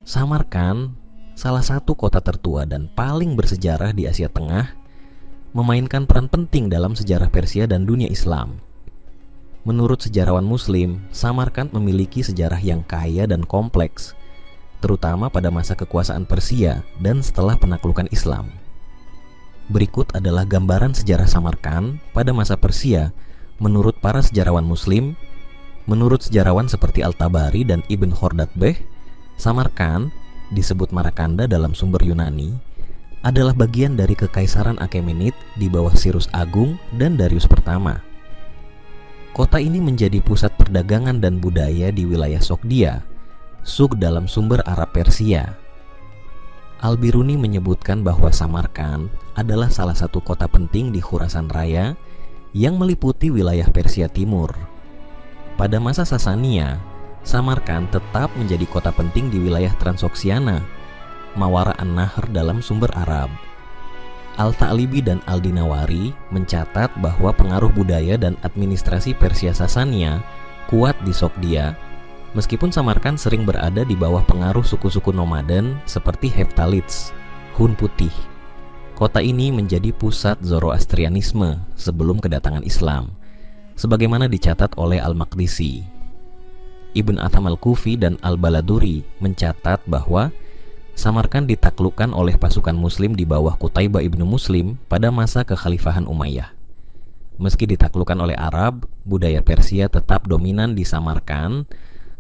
Samarkand, salah satu kota tertua dan paling bersejarah di Asia Tengah, memainkan peran penting dalam sejarah Persia dan dunia Islam. Menurut sejarawan Muslim, Samarkand memiliki sejarah yang kaya dan kompleks, terutama pada masa kekuasaan Persia dan setelah penaklukan Islam. Berikut adalah gambaran sejarah Samarkand pada masa Persia menurut para sejarawan Muslim. Menurut sejarawan seperti Al-Tabari dan Ibn Khordadbeh, Samarkand, disebut Marakanda dalam sumber Yunani, adalah bagian dari Kekaisaran Achaemenid di bawah Cyrus Agung dan Darius Pertama. Kota ini menjadi pusat perdagangan dan budaya di wilayah Sogdia, Suk dalam sumber Arab Persia. Al-Biruni menyebutkan bahwa Samarkand adalah salah satu kota penting di Khurasan Raya yang meliputi wilayah Persia Timur. Pada masa Sasania, Samarkand tetap menjadi kota penting di wilayah Transoksiana, Mawara an-Nahr dalam sumber Arab. Al-Ta'libi dan Al-Dinawari mencatat bahwa pengaruh budaya dan administrasi Persia Sasania kuat di Sogdia, meskipun Samarkand sering berada di bawah pengaruh suku-suku nomaden seperti Heftalids, Hun Putih. Kota ini menjadi pusat Zoroastrianisme sebelum kedatangan Islam, sebagaimana dicatat oleh Al-Maqdisi. Ibn Atham Al-Kufi dan Al-Baladuri mencatat bahwa Samarkand ditaklukkan oleh pasukan Muslim di bawah Qutaibah ibnu Muslim pada masa kekhalifahan Umayyah. Meski ditaklukkan oleh Arab, budaya Persia tetap dominan di Samarkand,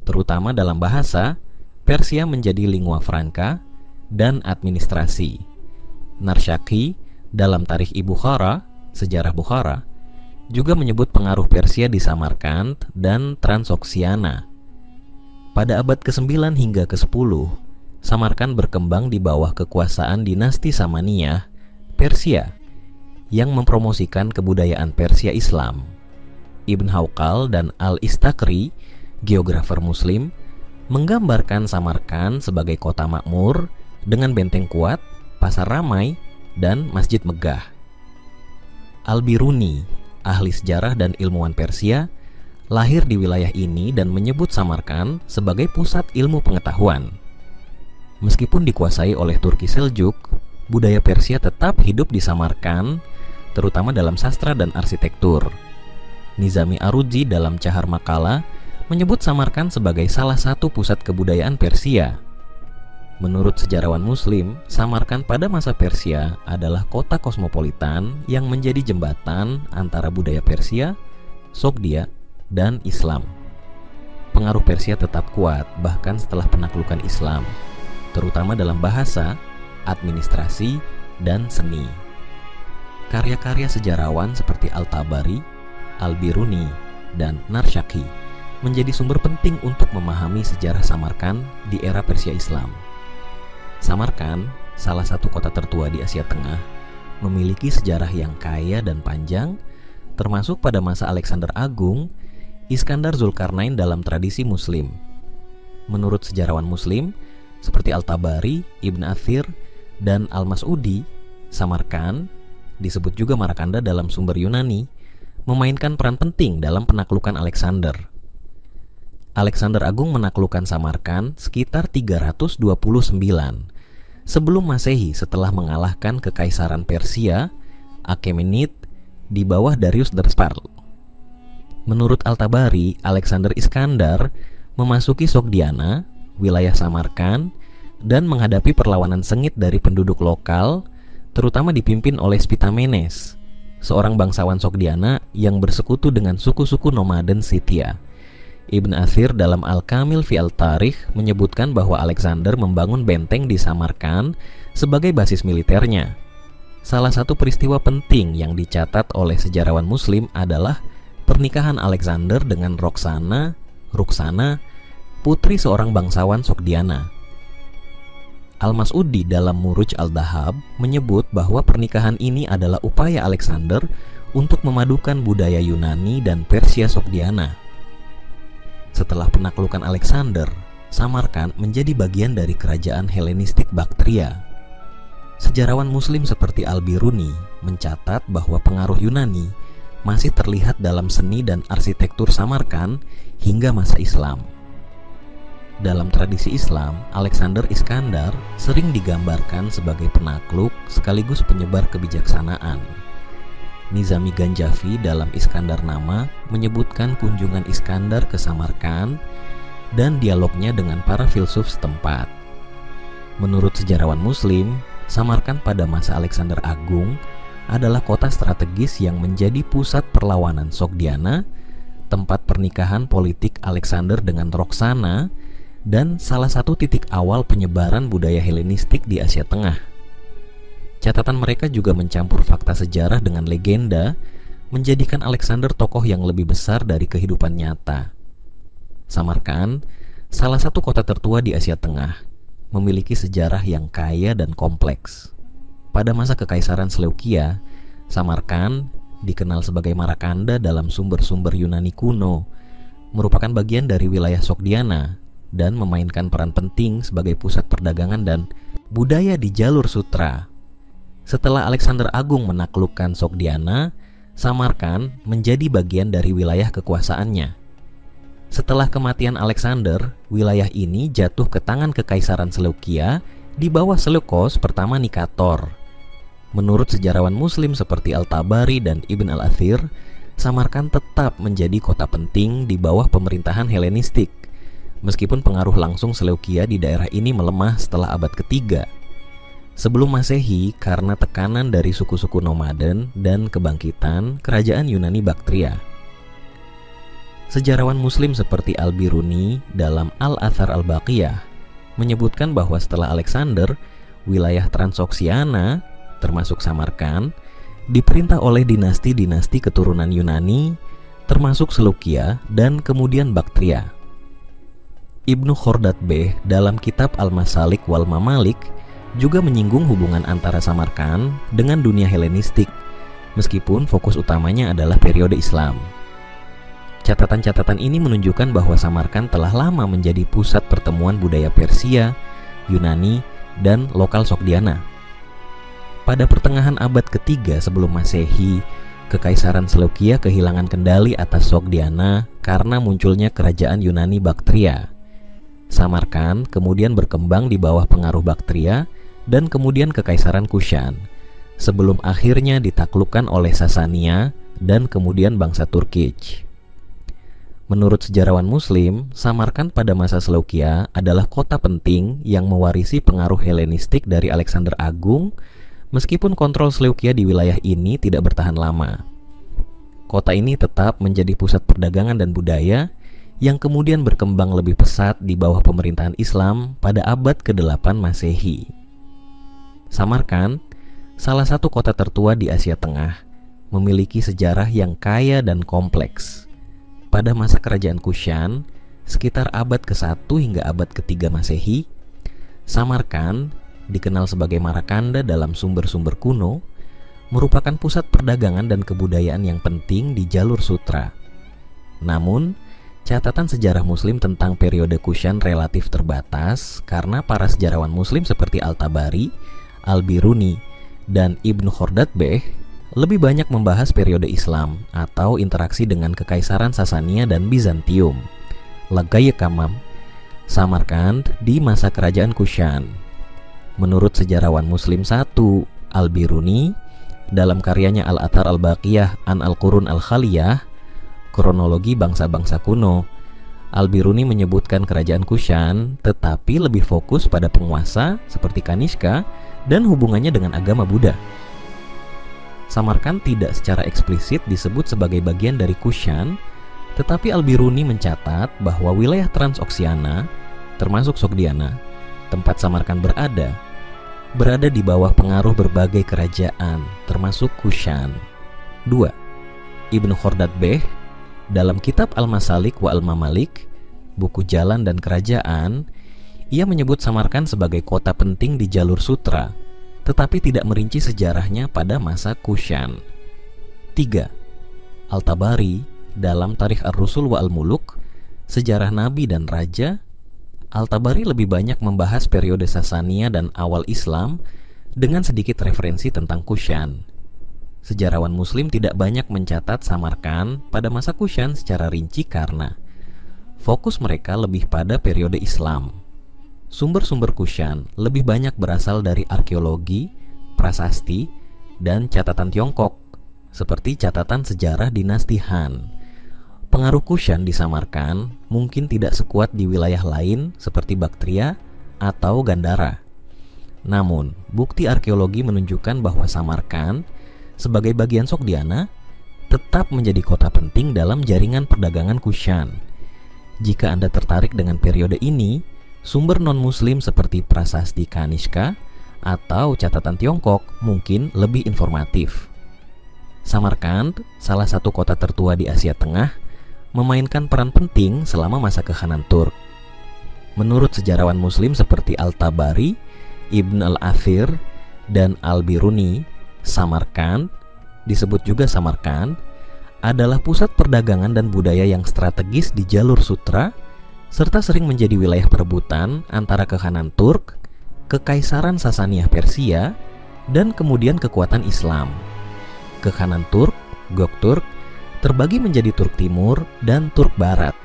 terutama dalam bahasa. Persia menjadi lingua franca dan administrasi. Narshaki dalam Tarikh Bukhara, sejarah Bukhara, juga menyebut pengaruh Persia di Samarkand dan Transoksiana. Pada abad ke-9 hingga ke-10, Samarkand berkembang di bawah kekuasaan dinasti Samaniyah, Persia, yang mempromosikan kebudayaan Persia Islam. Ibn Hawqal dan Al-Istakri, geografer Muslim, menggambarkan Samarkand sebagai kota makmur dengan benteng kuat, pasar ramai, dan masjid megah. Al-Biruni, ahli sejarah dan ilmuwan Persia, lahir di wilayah ini dan menyebut Samarkand sebagai pusat ilmu pengetahuan. Meskipun dikuasai oleh Turki Seljuk, budaya Persia tetap hidup di Samarkand, terutama dalam sastra dan arsitektur. Nizami Aruji dalam Cahar Makala menyebut Samarkand sebagai salah satu pusat kebudayaan Persia. Menurut sejarawan Muslim, Samarkand pada masa Persia adalah kota kosmopolitan yang menjadi jembatan antara budaya Persia, Sogdia, dan Islam. Pengaruh Persia tetap kuat bahkan setelah penaklukan Islam, terutama dalam bahasa, administrasi, dan seni. Karya-karya sejarawan seperti Al-Tabari, Al-Biruni, dan Narshaki menjadi sumber penting untuk memahami sejarah Samarkand di era Persia Islam. Samarkand, salah satu kota tertua di Asia Tengah, memiliki sejarah yang kaya dan panjang, termasuk pada masa Alexander Agung, Iskandar Zulkarnain dalam tradisi Muslim. Menurut sejarawan Muslim seperti Al-Tabari, Ibn Athir, dan Al-Mas'udi, Samarkand, disebut juga Marakanda dalam sumber Yunani, memainkan peran penting dalam penaklukan Alexander. Alexander Agung menaklukkan Samarkand sekitar 329 sebelum Masehi setelah mengalahkan Kekaisaran Persia, Achaemenid, di bawah Darius Darspal. Menurut Al-Tabari, Alexander Iskandar memasuki Sogdiana, wilayah Samarkand, dan menghadapi perlawanan sengit dari penduduk lokal, terutama dipimpin oleh Spitamenes, seorang bangsawan Sogdiana yang bersekutu dengan suku-suku nomaden Scythia. Ibn Athir dalam Al-Kamil fi Al-Tarikh menyebutkan bahwa Alexander membangun benteng di Samarkand sebagai basis militernya. Salah satu peristiwa penting yang dicatat oleh sejarawan Muslim adalah pernikahan Alexander dengan Ruksana, putri seorang bangsawan Sogdiana. Al-Mas'udi dalam Muruj Al-Dahab menyebut bahwa pernikahan ini adalah upaya Alexander untuk memadukan budaya Yunani dan Persia Sogdiana. Setelah penaklukan Alexander, Samarkand menjadi bagian dari kerajaan Helenistik Baktria. Sejarawan Muslim seperti Al-Biruni mencatat bahwa pengaruh Yunani masih terlihat dalam seni dan arsitektur Samarkand hingga masa Islam. Dalam tradisi Islam, Alexander Iskandar sering digambarkan sebagai penakluk sekaligus penyebar kebijaksanaan. Nizami Ganjavi dalam Iskandarnama menyebutkan kunjungan Iskandar ke Samarkand dan dialognya dengan para filsuf setempat. Menurut sejarawan Muslim, Samarkand pada masa Alexander Agung adalah kota strategis yang menjadi pusat perlawanan Sogdiana, tempat pernikahan politik Alexander dengan Roxana, dan salah satu titik awal penyebaran budaya Helenistik di Asia Tengah. Catatan mereka juga mencampur fakta sejarah dengan legenda, menjadikan Alexander tokoh yang lebih besar dari kehidupan nyata. Samarkand, salah satu kota tertua di Asia Tengah, memiliki sejarah yang kaya dan kompleks. Pada masa Kekaisaran Seleukia, Samarkand dikenal sebagai Marakanda dalam sumber-sumber Yunani kuno, merupakan bagian dari wilayah Sogdiana dan memainkan peran penting sebagai pusat perdagangan dan budaya di jalur sutra. Setelah Alexander Agung menaklukkan Sogdiana, Samarkand menjadi bagian dari wilayah kekuasaannya. Setelah kematian Alexander, wilayah ini jatuh ke tangan Kekaisaran Seleukia di bawah Seleukos pertama Nikator. Menurut sejarawan Muslim seperti Al-Tabari dan Ibn al-Athir, Samarkand tetap menjadi kota penting di bawah pemerintahan Helenistik, meskipun pengaruh langsung Seleukia di daerah ini melemah setelah abad ketiga. Sebelum Masehi, karena tekanan dari suku-suku nomaden dan kebangkitan kerajaan Yunani Baktria. Sejarawan Muslim seperti Al-Biruni dalam Al-Athar Al-Baqiyah menyebutkan bahwa setelah Alexander, wilayah Transoksiana, termasuk Samarkand, diperintah oleh dinasti-dinasti keturunan Yunani, termasuk Seleukia dan kemudian Baktria. Ibnu Khordadbeh dalam kitab Al-Masalik wal Mamalik juga menyinggung hubungan antara Samarkand dengan dunia Helenistik, meskipun fokus utamanya adalah periode Islam. Catatan-catatan ini menunjukkan bahwa Samarkand telah lama menjadi pusat pertemuan budaya Persia, Yunani, dan lokal Sogdiana. Pada pertengahan abad ketiga sebelum Masehi, Kekaisaran Seleukia kehilangan kendali atas Sogdiana karena munculnya kerajaan Yunani Baktria. Samarkand kemudian berkembang di bawah pengaruh Baktria dan kemudian Kekaisaran Kushan, sebelum akhirnya ditaklukkan oleh Sasania dan kemudian bangsa Turkic. Menurut sejarawan Muslim, Samarkand pada masa Seleukia adalah kota penting yang mewarisi pengaruh Helenistik dari Alexander Agung, meskipun kontrol Seleukia di wilayah ini tidak bertahan lama. Kota ini tetap menjadi pusat perdagangan dan budaya yang kemudian berkembang lebih pesat di bawah pemerintahan Islam pada abad ke-8 Masehi. Samarkand, salah satu kota tertua di Asia Tengah, memiliki sejarah yang kaya dan kompleks. Pada masa kerajaan Kushan, sekitar abad ke-1 hingga abad ke-3 Masehi, Samarkand, dikenal sebagai Marakanda dalam sumber-sumber kuno, merupakan pusat perdagangan dan kebudayaan yang penting di jalur sutra. Namun, catatan sejarah Muslim tentang periode Kushan relatif terbatas karena para sejarawan Muslim seperti Al-Tabari, Al-Biruni, dan Ibnu Khordadbeh lebih banyak membahas periode Islam atau interaksi dengan Kekaisaran Sasania dan Bizantium. Lagaya Kamam, Samarkand di masa kerajaan Kushan. Menurut sejarawan Muslim 1, Al-Biruni, dalam karyanya Al-Athar Al-Baqiyah an Al-Qurun Al-Khaliyah, kronologi bangsa-bangsa kuno, Al-Biruni menyebutkan kerajaan Kushan tetapi lebih fokus pada penguasa seperti Kanishka dan hubungannya dengan agama Buddha. Samarkand tidak secara eksplisit disebut sebagai bagian dari Kushan, tetapi Al-Biruni mencatat bahwa wilayah Transoksiana, termasuk Sogdiana, tempat Samarkand berada di bawah pengaruh berbagai kerajaan, termasuk Kushan. 2. Ibnu Khordadbeh dalam kitab Al-Masalik wa Al-Mamalik, buku jalan dan kerajaan, ia menyebut Samarkand sebagai kota penting di jalur sutra, tetapi tidak merinci sejarahnya pada masa Kushan. 3. Al-Tabari dalam Tarikh Ar-Rusul wa Al-Muluk, sejarah nabi dan raja, Al-Tabari lebih banyak membahas periode Sasania dan awal Islam dengan sedikit referensi tentang Kushan. Sejarawan Muslim tidak banyak mencatat Samarkand pada masa Kushan secara rinci karena fokus mereka lebih pada periode Islam. Sumber-sumber Kushan lebih banyak berasal dari arkeologi, prasasti, dan catatan Tiongkok, seperti catatan sejarah dinasti Han. Pengaruh Kushan di Samarkand mungkin tidak sekuat di wilayah lain seperti Baktria atau Gandhara. Namun, bukti arkeologi menunjukkan bahwa Samarkand sebagai bagian Sogdiana tetap menjadi kota penting dalam jaringan perdagangan Kushan. Jika Anda tertarik dengan periode ini, sumber non-muslim seperti prasasti Kanishka atau catatan Tiongkok mungkin lebih informatif. Samarkand, salah satu kota tertua di Asia Tengah, memainkan peran penting selama masa kekhanan Turk. Menurut sejarawan muslim seperti Al-Tabari, Ibn al-Athir, dan Al-Biruni, Samarkand, disebut juga Samarkand, adalah pusat perdagangan dan budaya yang strategis di jalur sutra, serta sering menjadi wilayah perebutan antara kekhanan Turk, Kekaisaran Sasaniyah Persia, dan kemudian kekuatan Islam. Kekhanan Turk, Gökturk, terbagi menjadi Turk Timur dan Turk Barat.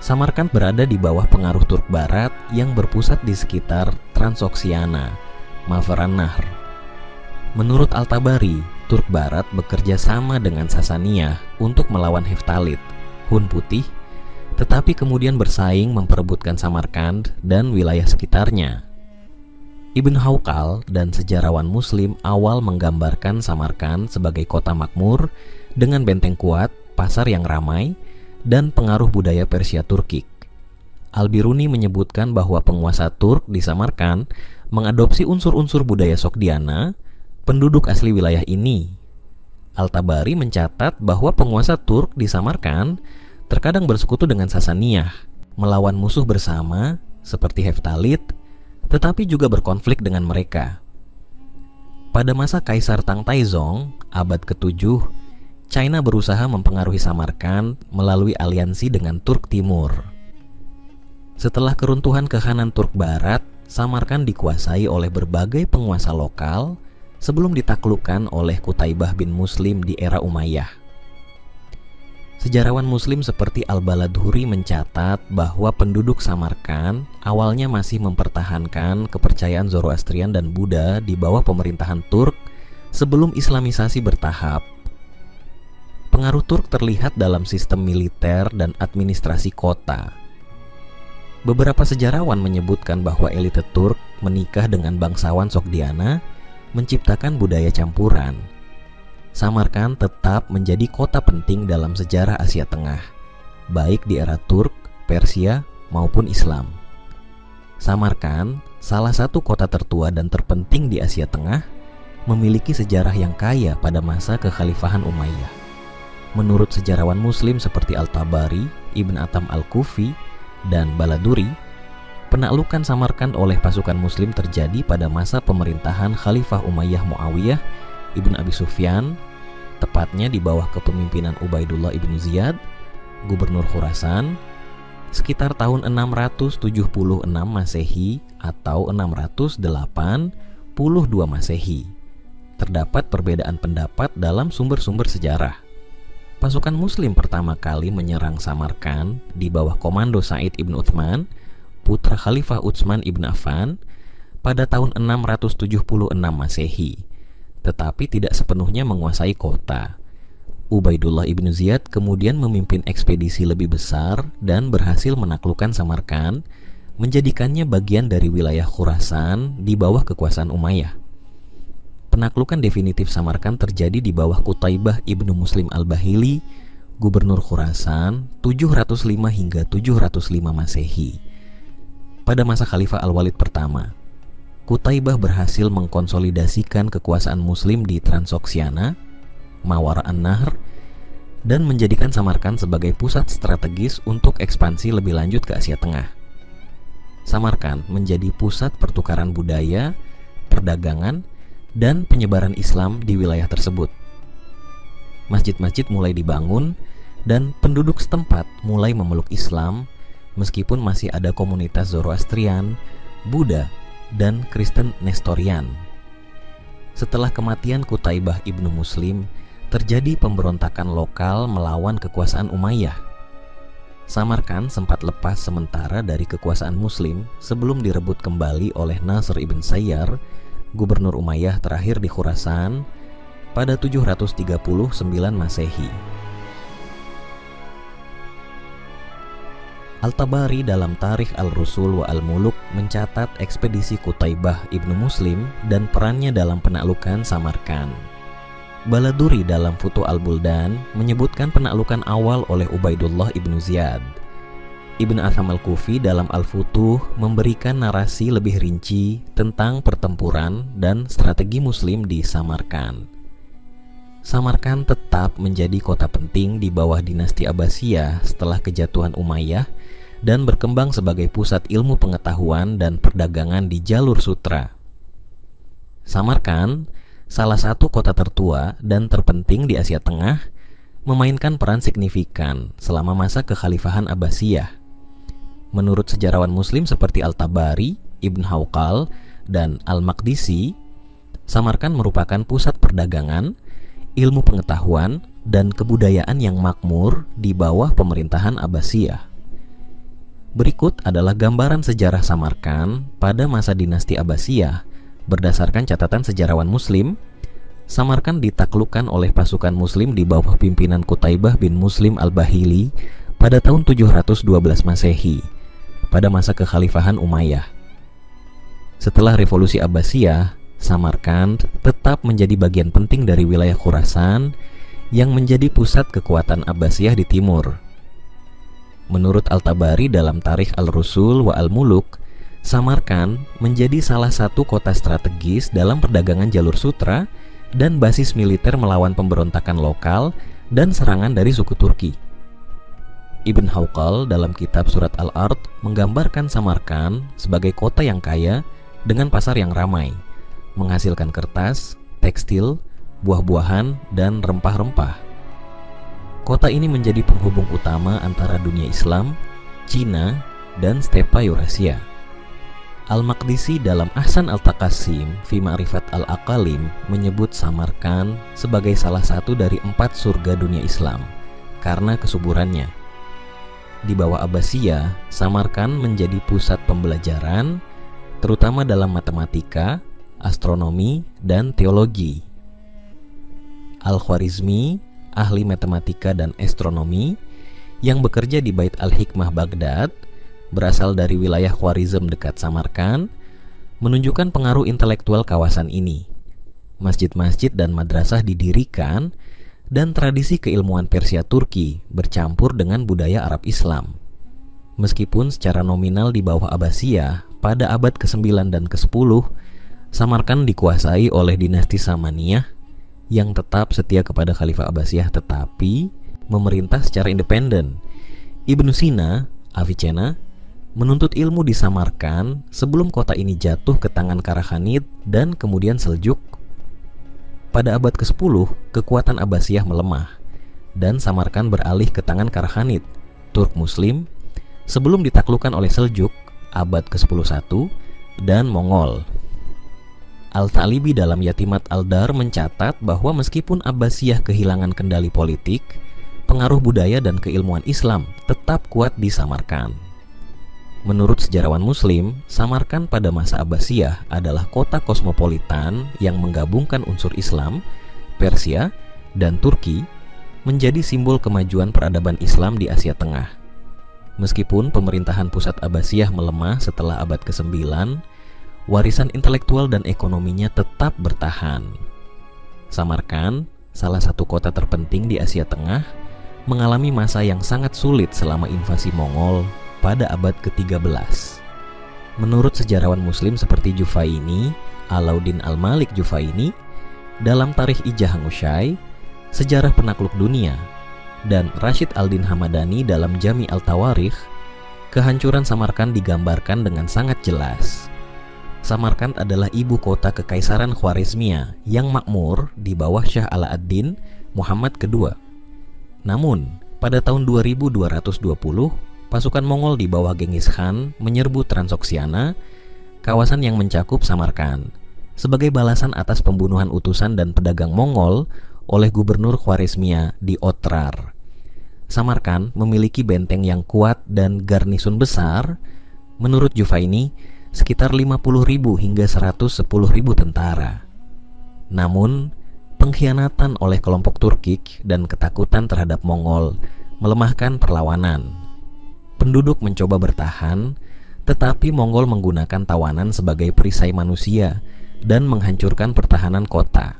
Samarkand berada di bawah pengaruh Turk Barat yang berpusat di sekitar Transoksiana, Mavaran Nahr. Menurut Al-Tabari, Turk Barat bekerja sama dengan Sasaniyah untuk melawan Heftalid, Hun Putih, tetapi kemudian bersaing memperebutkan Samarkand dan wilayah sekitarnya. Ibn Hawqal dan sejarawan muslim awal menggambarkan Samarkand sebagai kota makmur dengan benteng kuat, pasar yang ramai, dan pengaruh budaya Persia Turkik. Al-Biruni menyebutkan bahwa penguasa Turk di Samarkand mengadopsi unsur-unsur budaya Sogdiana, penduduk asli wilayah ini. Al-Tabari mencatat bahwa penguasa Turk di Samarkand terkadang bersekutu dengan Sasaniyah, melawan musuh bersama seperti Heftalid, tetapi juga berkonflik dengan mereka. Pada masa Kaisar Tang Taizong, abad ke-7, China berusaha mempengaruhi Samarkand melalui aliansi dengan Turk Timur. Setelah keruntuhan kekhanan Turk Barat, Samarkand dikuasai oleh berbagai penguasa lokal sebelum ditaklukkan oleh Qutaibah bin Muslim di era Umayyah. Sejarawan muslim seperti Al-Baladhuri mencatat bahwa penduduk Samarkand awalnya masih mempertahankan kepercayaan Zoroastrian dan Buddha di bawah pemerintahan Turk sebelum Islamisasi bertahap. Pengaruh Turk terlihat dalam sistem militer dan administrasi kota. Beberapa sejarawan menyebutkan bahwa elite Turk menikah dengan bangsawan Sogdiana, menciptakan budaya campuran. Samarkand tetap menjadi kota penting dalam sejarah Asia Tengah, baik di era Turk, Persia, maupun Islam. Samarkand, salah satu kota tertua dan terpenting di Asia Tengah, memiliki sejarah yang kaya pada masa kekhalifahan Umayyah. Menurut sejarawan muslim seperti Al-Tabari, Ibn Atam Al-Kufi, dan Baladhuri, penaklukan Samarkand oleh pasukan muslim terjadi pada masa pemerintahan Khalifah Umayyah Muawiyah Ibn Abi Sufyan, tepatnya di bawah kepemimpinan Ubaidullah ibn Ziyad, gubernur Khurasan, sekitar tahun 676 Masehi atau 682 Masehi. Terdapat perbedaan pendapat dalam sumber-sumber sejarah. Pasukan muslim pertama kali menyerang Samarkand di bawah komando Said ibn Uthman, putra Khalifah Utsman ibn Affan, pada tahun 676 Masehi, tetapi tidak sepenuhnya menguasai kota. Ubaidullah ibn Ziyad kemudian memimpin ekspedisi lebih besar dan berhasil menaklukkan Samarkand, menjadikannya bagian dari wilayah Khurasan di bawah kekuasaan Umayyah. Penaklukan definitif Samarkand terjadi di bawah Qutaibah ibnu Muslim al-Bahili, gubernur Khurasan, 705 hingga 705 Masehi. Pada masa Khalifah Al-Walid pertama, Qutaibah berhasil mengkonsolidasikan kekuasaan muslim di Transoksiana, Mawara an-Nahr, dan menjadikan Samarkand sebagai pusat strategis untuk ekspansi lebih lanjut ke Asia Tengah. Samarkand menjadi pusat pertukaran budaya, perdagangan, dan penyebaran Islam di wilayah tersebut. Masjid-masjid mulai dibangun dan penduduk setempat mulai memeluk Islam, meskipun masih ada komunitas Zoroastrian, Buddha, dan Kristen Nestorian. Setelah kematian Qutaibah ibnu Muslim, terjadi pemberontakan lokal melawan kekuasaan Umayyah. Samarkand sempat lepas sementara dari kekuasaan Muslim sebelum direbut kembali oleh Nasr ibn Sayyar, gubernur Umayyah terakhir di Khurasan pada 739 Masehi. Al-Tabari dalam Tarikh Al-Rusul wa Al-Muluk mencatat ekspedisi Qutaibah ibnu Muslim dan perannya dalam penaklukan Samarkand. Baladuri dalam Futuh Al-Buldan menyebutkan penaklukan awal oleh Ubaidullah ibnu Ziyad. Ibn Atham Al-Kufi dalam Al-Futuh memberikan narasi lebih rinci tentang pertempuran dan strategi Muslim di Samarkand. Samarkand tetap menjadi kota penting di bawah dinasti Abbasiyah setelah kejatuhan Umayyah dan berkembang sebagai pusat ilmu pengetahuan dan perdagangan di jalur sutra. Samarkand, salah satu kota tertua dan terpenting di Asia Tengah, memainkan peran signifikan selama masa kekhalifahan Abbasiyah. Menurut sejarawan Muslim seperti Al-Tabari, Ibn Hawqal, dan Al-Maqdisi, Samarkand merupakan pusat perdagangan, ilmu pengetahuan, dan kebudayaan yang makmur di bawah pemerintahan Abbasiyah. Berikut adalah gambaran sejarah Samarkand pada masa dinasti Abbasiyah. Berdasarkan catatan sejarawan Muslim, Samarkand ditaklukkan oleh pasukan Muslim di bawah pimpinan Qutaibah bin Muslim Al-Bahili pada tahun 712 Masehi, pada masa kekhalifahan Umayyah. Setelah revolusi Abbasiyah, Samarkand tetap menjadi bagian penting dari wilayah Khurasan yang menjadi pusat kekuatan Abbasiyah di timur. Menurut Al-Tabari dalam Tarikh Al-Rusul wa Al-Muluk, Samarkand menjadi salah satu kota strategis dalam perdagangan jalur sutra dan basis militer melawan pemberontakan lokal dan serangan dari suku Turki. Ibn Hawqal dalam kitab Surat Al-Ard menggambarkan Samarkand sebagai kota yang kaya dengan pasar yang ramai, menghasilkan kertas, tekstil, buah-buahan, dan rempah-rempah. Kota ini menjadi penghubung utama antara dunia Islam, Cina, dan stepa Eurasia. Al-Maqdisi dalam Ahsan Al-Taqasim fi Ma'rifat Al-Aqalim menyebut Samarkand sebagai salah satu dari 4 surga dunia Islam karena kesuburannya. Di bawah Abbasiyah, Samarkand menjadi pusat pembelajaran, terutama dalam matematika, astronomi, dan teologi. Al-Khwarizmi, ahli matematika dan astronomi, yang bekerja di Bait Al-Hikmah Baghdad, berasal dari wilayah Khwarizm dekat Samarkand, menunjukkan pengaruh intelektual kawasan ini. Masjid-masjid dan madrasah didirikan, dan tradisi keilmuan Persia Turki bercampur dengan budaya Arab Islam. Meskipun secara nominal di bawah Abbasiyah, pada abad ke-9 dan ke-10, Samarkand dikuasai oleh dinasti Samaniyah yang tetap setia kepada Khalifah Abbasiyah tetapi memerintah secara independen. Ibnu Sina, Avicenna, menuntut ilmu di Samarkand sebelum kota ini jatuh ke tangan Karakhanid dan kemudian Seljuk. Pada abad ke-10, kekuatan Abbasiyah melemah dan Samarkand beralih ke tangan Karakhanid, Turk Muslim, sebelum ditaklukkan oleh Seljuk abad ke-11 dan Mongol. Al-Talibi dalam Yatimat Al-Dar mencatat bahwa meskipun Abbasiyah kehilangan kendali politik, pengaruh budaya dan keilmuan Islam tetap kuat di Samarkand. Menurut sejarawan Muslim, Samarkand pada masa Abbasiyah adalah kota kosmopolitan yang menggabungkan unsur Islam, Persia, dan Turki, menjadi simbol kemajuan peradaban Islam di Asia Tengah. Meskipun pemerintahan pusat Abbasiyah melemah setelah abad ke-9, warisan intelektual dan ekonominya tetap bertahan. Samarkand, salah satu kota terpenting di Asia Tengah, mengalami masa yang sangat sulit selama invasi Mongol pada abad ke-13. Menurut sejarawan Muslim seperti Jufaini, Alauddin Al-Malik Jufaini, dalam Tarikh Ijahang Usyai, Sejarah Penakluk Dunia, dan Rashid Al-Din Hamadani dalam Jami Al-Tawarikh, kehancuran Samarkand digambarkan dengan sangat jelas. Samarkand adalah ibu kota Kekaisaran Khwarizmia yang makmur di bawah Syah Ala-ad-Din Muhammad II. Namun, pada tahun 2220, pasukan Mongol di bawah Genghis Khan menyerbu Transoksiana, kawasan yang mencakup Samarkand, sebagai balasan atas pembunuhan utusan dan pedagang Mongol oleh gubernur Khwarizmia di Otrar. Samarkand memiliki benteng yang kuat dan garnison besar. Menurut Juvaini, sekitar 50.000 hingga 110.000 tentara. Namun, pengkhianatan oleh kelompok Turkik dan ketakutan terhadap Mongol melemahkan perlawanan. Penduduk mencoba bertahan, tetapi Mongol menggunakan tawanan sebagai perisai manusia dan menghancurkan pertahanan kota.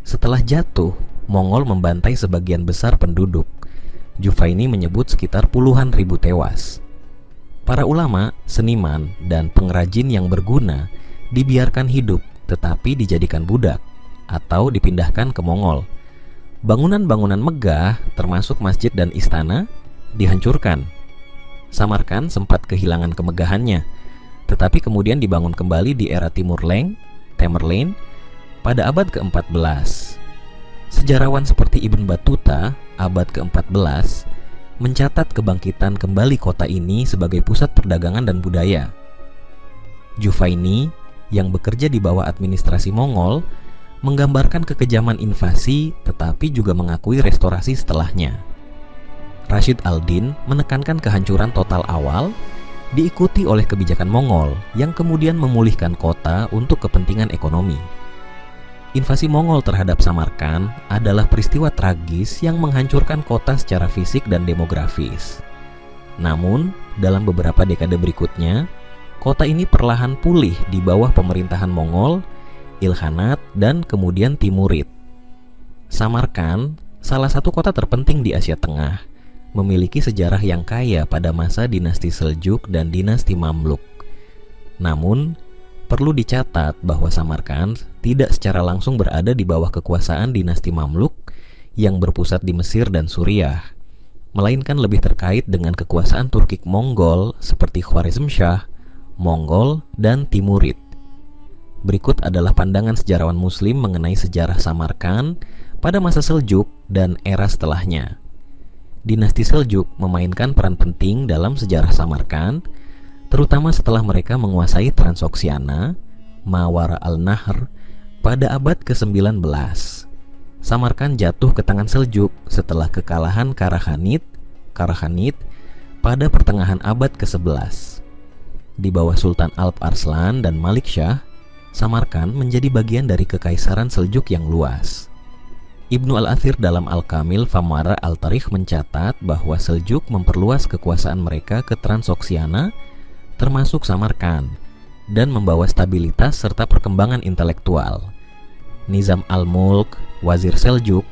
Setelah jatuh, Mongol membantai sebagian besar penduduk. Juvaini menyebut sekitar puluhan ribu tewas. Para ulama, seniman, dan pengrajin yang berguna dibiarkan hidup tetapi dijadikan budak atau dipindahkan ke Mongol. Bangunan-bangunan megah termasuk masjid dan istana dihancurkan. Samarkand sempat kehilangan kemegahannya, tetapi kemudian dibangun kembali di era Tamerlane pada abad ke-14. Sejarawan seperti Ibn Battuta abad ke-14 mencatat kebangkitan kembali kota ini sebagai pusat perdagangan dan budaya. Juvaini yang bekerja di bawah administrasi Mongol menggambarkan kekejaman invasi tetapi juga mengakui restorasi setelahnya. Rashid al-Din menekankan kehancuran total awal diikuti oleh kebijakan Mongol yang kemudian memulihkan kota untuk kepentingan ekonomi. Invasi Mongol terhadap Samarkand adalah peristiwa tragis yang menghancurkan kota secara fisik dan demografis. Namun, dalam beberapa dekade berikutnya, kota ini perlahan pulih di bawah pemerintahan Mongol, Ilkhanat, dan kemudian Timurid. Samarkand, salah satu kota terpenting di Asia Tengah, memiliki sejarah yang kaya pada masa dinasti Seljuk dan dinasti Mamluk. Namun, perlu dicatat bahwa Samarkand tidak secara langsung berada di bawah kekuasaan dinasti Mamluk yang berpusat di Mesir dan Suriah, melainkan lebih terkait dengan kekuasaan Turkik Mongol seperti Khwarezmshah, Mongol, dan Timurid. Berikut adalah pandangan sejarawan Muslim mengenai sejarah Samarkand pada masa Seljuk dan era setelahnya. Dinasti Seljuk memainkan peran penting dalam sejarah Samarkand, terutama setelah mereka menguasai Transoksiana, Mawara al-Nahr, pada abad ke-19. Samarkand jatuh ke tangan Seljuk setelah kekalahan Karaghanid pada pertengahan abad ke-11. Di bawah Sultan Alp Arslan dan Malik Shah, Samarkand menjadi bagian dari kekaisaran Seljuk yang luas. Ibnu al-Athir dalam Al-Kamil Famara al-Tarikh mencatat bahwa Seljuk memperluas kekuasaan mereka ke Transoksiana, termasuk Samarkand, dan membawa stabilitas serta perkembangan intelektual. Nizam al-Mulk, Wazir Seljuk,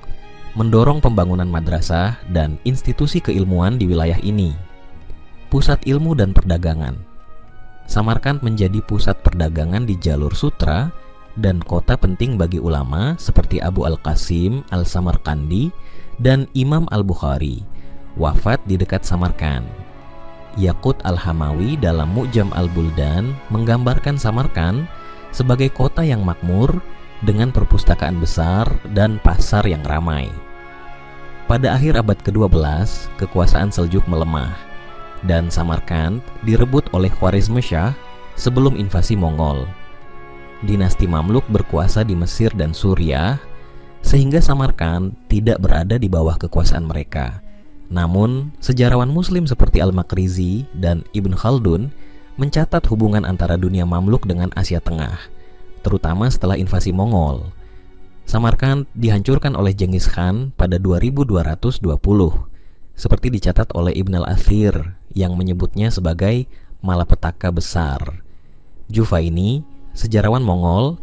mendorong pembangunan madrasah dan institusi keilmuan di wilayah ini. Pusat ilmu dan perdagangan. Samarkand menjadi pusat perdagangan di jalur sutra dan kota penting bagi ulama seperti Abu al-Qasim al-Samarkandi dan Imam al-Bukhari, wafat di dekat Samarkand. Yaqut al-Hamawi dalam Mu'jam al-Buldan menggambarkan Samarkand sebagai kota yang makmur dengan perpustakaan besar dan pasar yang ramai. Pada akhir abad ke-12, kekuasaan Seljuk melemah dan Samarkand direbut oleh Khwarezmshah sebelum invasi Mongol. Dinasti Mamluk berkuasa di Mesir dan Suriah, sehingga Samarkand tidak berada di bawah kekuasaan mereka. Namun, sejarawan Muslim seperti Al-Makrizi dan Ibn Khaldun mencatat hubungan antara dunia Mamluk dengan Asia Tengah, terutama setelah invasi Mongol. Samarkand dihancurkan oleh Genghis Khan pada 2220, seperti dicatat oleh Ibn al-Athir yang menyebutnya sebagai malapetaka besar. Juvaini, sejarawan Mongol,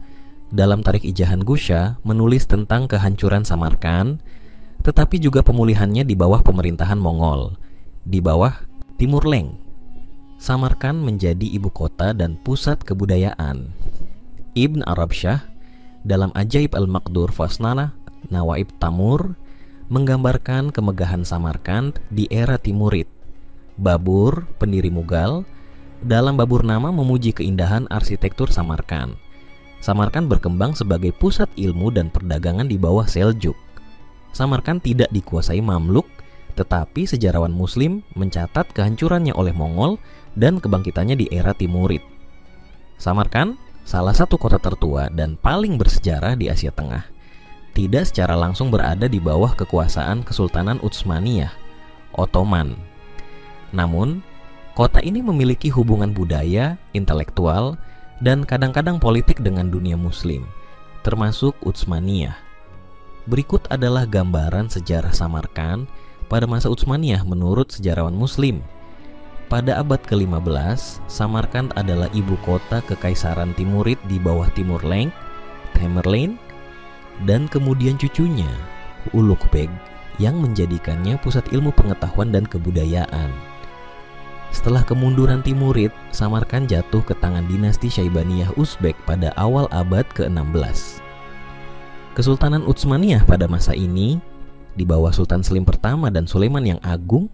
dalam Tarikh Ijahan Gusha menulis tentang kehancuran Samarkand, tetapi juga pemulihannya di bawah pemerintahan Mongol, di bawah Timurleng. Samarkand menjadi ibu kota dan pusat kebudayaan. Ibn Arabsyah dalam Ajaib al-Maqdur Fasnana Nawaib Tamur menggambarkan kemegahan Samarkand di era Timurid. Babur, pendiri Mughal, dalam Baburnama memuji keindahan arsitektur Samarkand. Samarkand berkembang sebagai pusat ilmu dan perdagangan di bawah Seljuk. Samarkand tidak dikuasai Mamluk, tetapi sejarawan Muslim mencatat kehancurannya oleh Mongol dan kebangkitannya di era Timurid. Samarkand, salah satu kota tertua dan paling bersejarah di Asia Tengah, tidak secara langsung berada di bawah kekuasaan Kesultanan Utsmaniyah Ottoman. Namun, kota ini memiliki hubungan budaya, intelektual, dan kadang-kadang politik dengan dunia Muslim, termasuk Utsmaniyah. Berikut adalah gambaran sejarah Samarkand pada masa Utsmaniyah menurut sejarawan Muslim. Pada abad ke-15, Samarkand adalah ibu kota Kekaisaran Timurid di bawah Timur Lenk, Tamerlane, dan kemudian cucunya, Ulugh Beg, yang menjadikannya pusat ilmu pengetahuan dan kebudayaan. Setelah kemunduran Timurid, Samarkand jatuh ke tangan dinasti Syaibaniyah Uzbek pada awal abad ke-16. Kesultanan Utsmaniyah pada masa ini, di bawah Sultan Selim pertama dan Sulaiman yang Agung,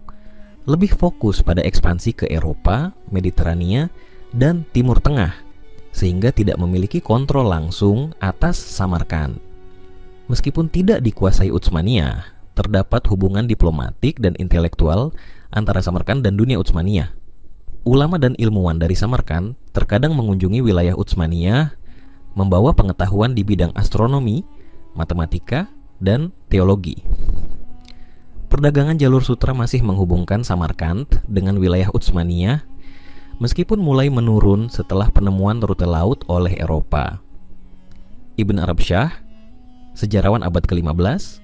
lebih fokus pada ekspansi ke Eropa, Mediterania, dan Timur Tengah, sehingga tidak memiliki kontrol langsung atas Samarkand. Meskipun tidak dikuasai Utsmaniyah, terdapat hubungan diplomatik dan intelektual antara Samarkand dan dunia Utsmaniyah. Ulama dan ilmuwan dari Samarkand terkadang mengunjungi wilayah Utsmaniyah, membawa pengetahuan di bidang astronomi, matematika, dan teologi. Perdagangan jalur sutra masih menghubungkan Samarkand dengan wilayah Utsmaniyah, meskipun mulai menurun setelah penemuan rute laut oleh Eropa. Ibn Arab Shah, sejarawan abad ke-15,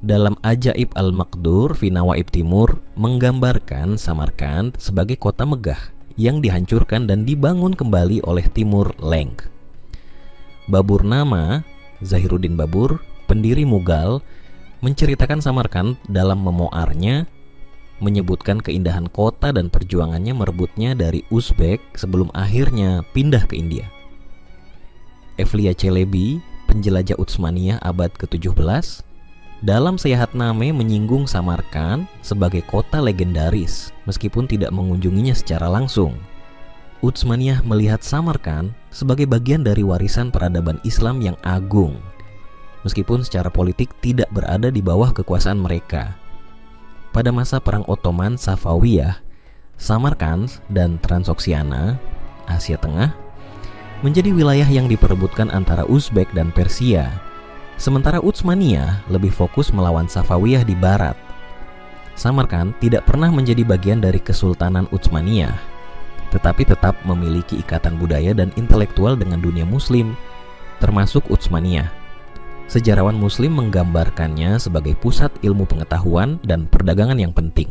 dalam Ajaib Al-Maqdur fi Nawaib Timur menggambarkan Samarkand sebagai kota megah yang dihancurkan dan dibangun kembali oleh Timur Lenk. Baburnama, Zahiruddin Babur, pendiri Mughal, menceritakan Samarkand dalam memoarnya, menyebutkan keindahan kota dan perjuangannya merebutnya dari Uzbek sebelum akhirnya pindah ke India. Evliya Çelebi, penjelajah Utsmaniyah abad ke-17, dalam Seyahatname menyinggung Samarkand sebagai kota legendaris meskipun tidak mengunjunginya secara langsung. Utsmaniyah melihat Samarkand sebagai bagian dari warisan peradaban Islam yang agung, meskipun secara politik tidak berada di bawah kekuasaan mereka. Pada masa Perang Ottoman Safawiyah, Samarkand dan Transoksiana, Asia Tengah, menjadi wilayah yang diperebutkan antara Uzbek dan Persia, sementara Utsmaniyah lebih fokus melawan Safawiyah di barat. Samarkand tidak pernah menjadi bagian dari Kesultanan Utsmaniyah, tetapi tetap memiliki ikatan budaya dan intelektual dengan dunia Muslim, termasuk Utsmaniyah. Sejarawan Muslim menggambarkannya sebagai pusat ilmu pengetahuan dan perdagangan yang penting,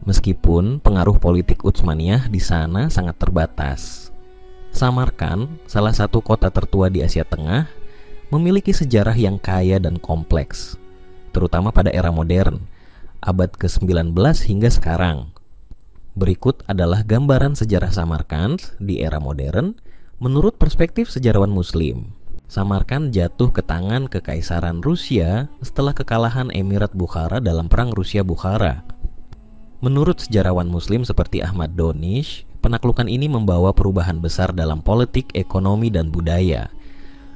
meskipun pengaruh politik Utsmaniyah di sana sangat terbatas. Samarkand, salah satu kota tertua di Asia Tengah, memiliki sejarah yang kaya dan kompleks, terutama pada era modern, abad ke-19 hingga sekarang. Berikut adalah gambaran sejarah Samarkand di era modern menurut perspektif sejarawan Muslim. Samarkand jatuh ke tangan Kekaisaran Rusia setelah kekalahan Emirat Bukhara dalam Perang Rusia-Bukhara. Menurut sejarawan Muslim seperti Ahmad Donish, penaklukan ini membawa perubahan besar dalam politik, ekonomi, dan budaya.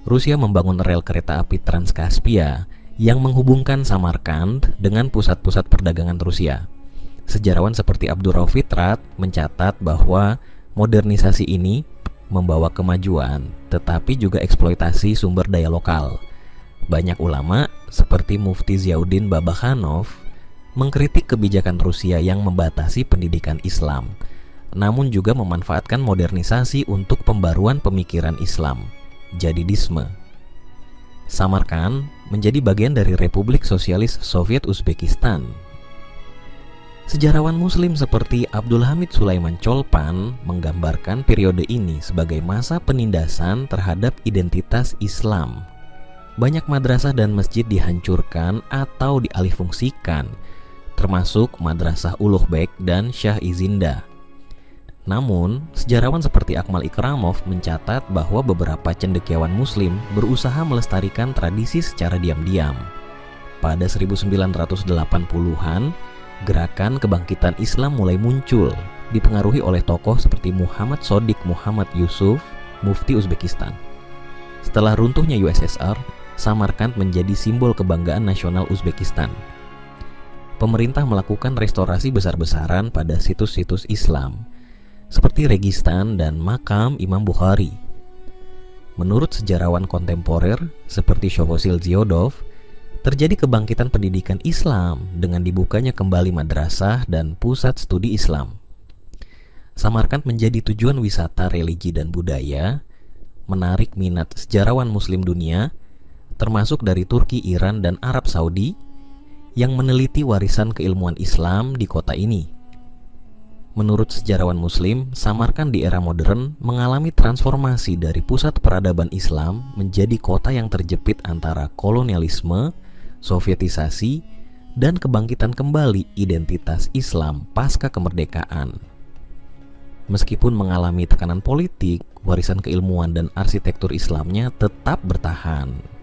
Rusia membangun rel kereta api Transkaspia yang menghubungkan Samarkand dengan pusat-pusat perdagangan Rusia. Sejarawan seperti Abdurrauf Fitrat mencatat bahwa modernisasi ini membawa kemajuan, tetapi juga eksploitasi sumber daya lokal. Banyak ulama seperti Mufti Ziauddin Babakhanov mengkritik kebijakan Rusia yang membatasi pendidikan Islam, namun juga memanfaatkan modernisasi untuk pembaruan pemikiran Islam, jadidisme. Samarkand menjadi bagian dari Republik Sosialis Soviet Uzbekistan. Sejarawan Muslim seperti Abdul Hamid Sulaiman Cholpan menggambarkan periode ini sebagai masa penindasan terhadap identitas Islam. Banyak madrasah dan masjid dihancurkan atau dialihfungsikan, termasuk Madrasah Ulugh Beg dan Shah Izinda. Namun, sejarawan seperti Akmal Ikramov mencatat bahwa beberapa cendekiawan Muslim berusaha melestarikan tradisi secara diam-diam. Pada 1980-an, gerakan kebangkitan Islam mulai muncul, dipengaruhi oleh tokoh seperti Muhammad Shodiq Muhammad Yusuf, Mufti Uzbekistan. Setelah runtuhnya USSR, Samarkand menjadi simbol kebanggaan nasional Uzbekistan. Pemerintah melakukan restorasi besar-besaran pada situs-situs Islam, seperti Registan dan makam Imam Bukhari. Menurut sejarawan kontemporer seperti Shovosil Ziodov, Terjadi kebangkitan pendidikan Islam dengan dibukanya kembali madrasah dan pusat studi Islam. Samarkand menjadi tujuan wisata religi dan budaya, menarik minat sejarawan Muslim dunia, termasuk dari Turki, Iran, dan Arab Saudi, yang meneliti warisan keilmuan Islam di kota ini. Menurut sejarawan Muslim, Samarkand di era modern mengalami transformasi dari pusat peradaban Islam menjadi kota yang terjepit antara kolonialisme, Sovietisasi, dan kebangkitan kembali identitas Islam pasca kemerdekaan. Meskipun mengalami tekanan politik, warisan keilmuan dan arsitektur Islamnya tetap bertahan.